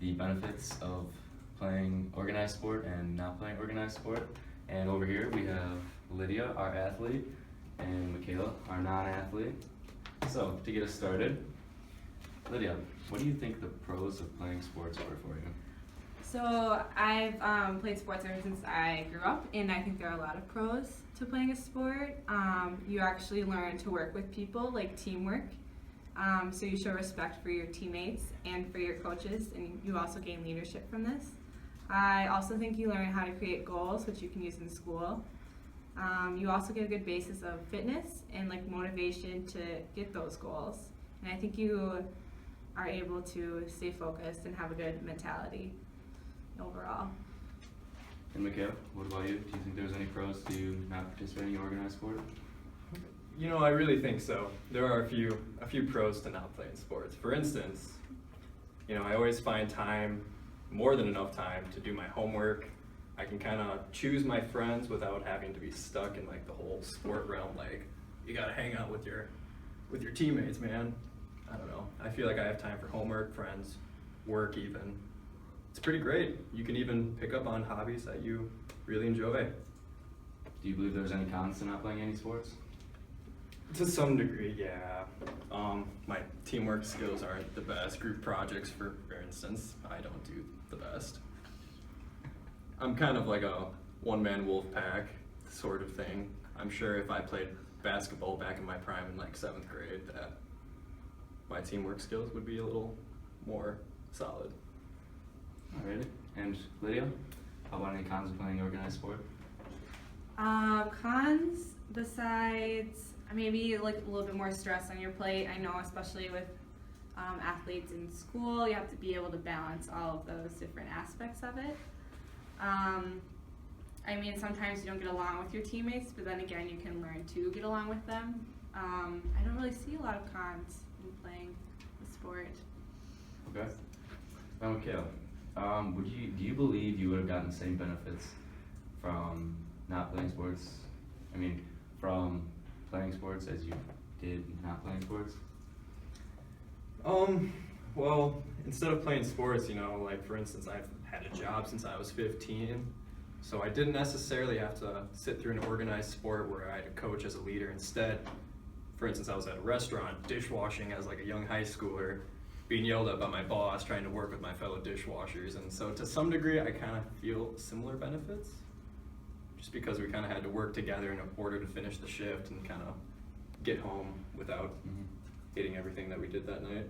the benefits of playing organized sport and not playing organized sport. And over here we have Lydia, our athlete, and Michaela, our non-athlete. So to get us started, Lydia, what do you think the pros of playing sports are for you? So I've played sports ever since I grew up, and I think there are a lot of pros to playing a sport. You actually learn to work with people, like teamwork. So you show respect for your teammates and for your coaches, and you also gain leadership from this. I also think you learn how to create goals, which you can use in school. You also get a good basis of fitness and like motivation to get those goals. And I think you are able to stay focused and have a good mentality overall. And Michaela, what about you? Do you think there's any pros to not participating in organized sport? You know, I really think so. There are a few pros to not playing sports. For instance, you know, I always find time, more than enough time, to do my homework. I can kind of choose my friends without having to be stuck in like the whole sport realm. Like, you gotta hang out with your teammates, man. I don't know. I feel like I have time for homework, friends, work even. It's pretty great. You can even pick up on hobbies that you really enjoy. Do you believe there's any cons to not playing any sports? To some degree, yeah. My teamwork skills aren't the best. Group projects, for instance, I don't do the best. I'm kind of like a one-man wolf pack sort of thing. I'm sure if I played basketball back in my prime in like 7th grade, that my teamwork skills would be a little more solid. Alrighty. And Lydia, how about any cons of playing organized sport? Cons besides maybe like a little bit more stress on your plate. I know, especially with athletes in school, you have to be able to balance all of those different aspects of it. I mean, sometimes you don't get along with your teammates, but then again, you can learn to get along with them. I don't really see a lot of cons in playing the sport. Okay. Michaela, do you believe you would have gotten the same benefits from not playing sports? I mean, from playing sports as you did not playing sports? Well, instead of playing sports, you know, like for instance, I've had a job since I was 15, so I didn't necessarily have to sit through an organized sport where I had a coach as a leader. Instead, for instance, I was at a restaurant dishwashing as like a young high schooler, being yelled at by my boss, trying to work with my fellow dishwashers, and so to some degree, I kind of feel similar benefits, just because we kind of had to work together in order to finish the shift and kind of get home without hating everything that we did that night.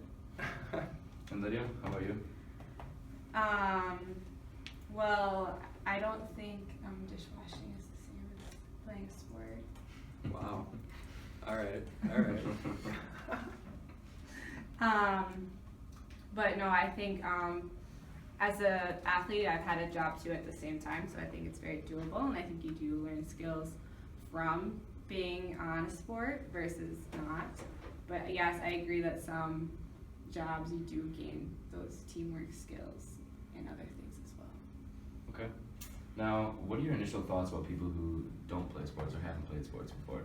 And Lydia, how about you? Well, I don't think dishwashing is the same as playing a sport. Wow. All right. But no, I think as an athlete, I've had a job too at the same time, so I think it's very doable, and I think you do learn skills from being on a sport versus not. But yes, I agree that some jobs you do gain those teamwork skills and other things as well. Okay. Now, what are your initial thoughts about people who don't play sports or haven't played sports before?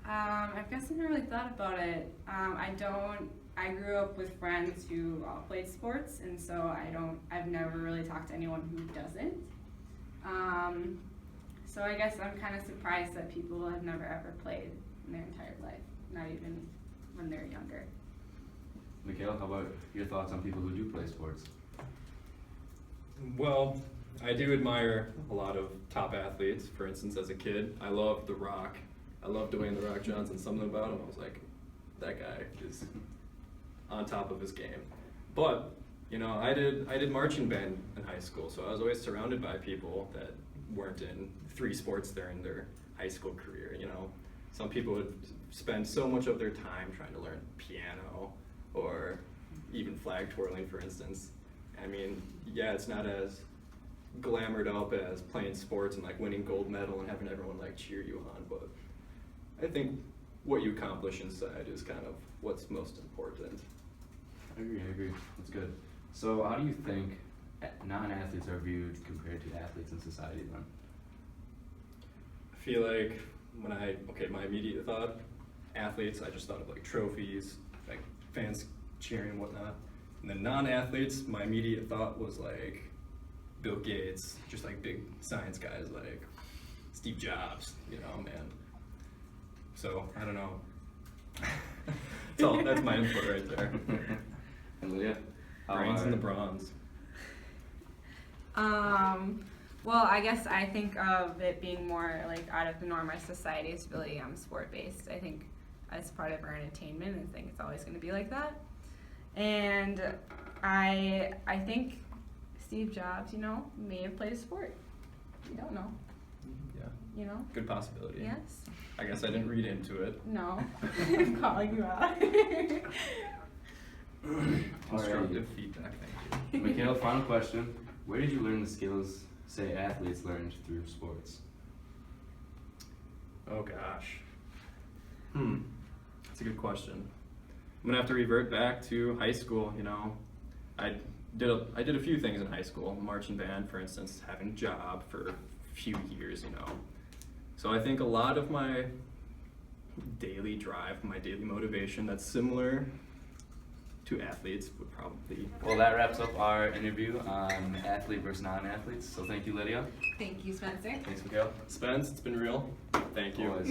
I guess I never really thought about it. I grew up with friends who all played sports, and so I've never really talked to anyone who doesn't. So I guess I'm kind of surprised that people have never ever played in their entire life, not even when they're younger. Michaela, how about your thoughts on people who do play sports? Well, I do admire a lot of top athletes. For instance, as a kid, I loved The Rock. I loved Dwayne The Rock Johnson. Something about him, I was like, that guy is on top of his game. But, you know, I did marching band in high school, so I was always surrounded by people that weren't in 3 sports during their high school career. You know, some people would spend so much of their time trying to learn piano or even flag twirling, for instance. I mean, yeah, it's not as glamored up as playing sports and like winning gold medal and having everyone like cheer you on, but I think what you accomplish inside is kind of what's most important. I agree. That's good. So how do you think non-athletes are viewed compared to athletes in society then? I feel like my immediate thought, athletes, I just thought of like trophies, like fans cheering and whatnot. And then non-athletes, my immediate thought was like Bill Gates, just like big science guys like Steve Jobs, you know, man. So I don't know. That's my input right there. And Lydia? How Brains in the are- bronze. Well, I guess I think of it being more like out of the norm. Our society is really sport based. I think as part of our entertainment, I think it's always going to be like that. And I think Steve Jobs, you know, may have played a sport. You don't know, Yeah, you know. good possibility. Yes. I guess I didn't read into it. No. I'm calling you out. Constructive feedback, thank you. Michaela, final question. Where did you learn the skills, say, athletes learned through sports? Oh gosh. That's a good question. I'm gonna have to revert back to high school, you know. I did a few things in high school. Marching band, for instance, having a job for a few years, you know. So I think a lot of my daily drive, my daily motivation that's similar to athletes would probably. Well, that wraps up our interview on athlete versus non-athletes. So thank you, Lydia. Thank you, Spencer. Thanks, Michaela. Spence, it's been real. Thank you. Always.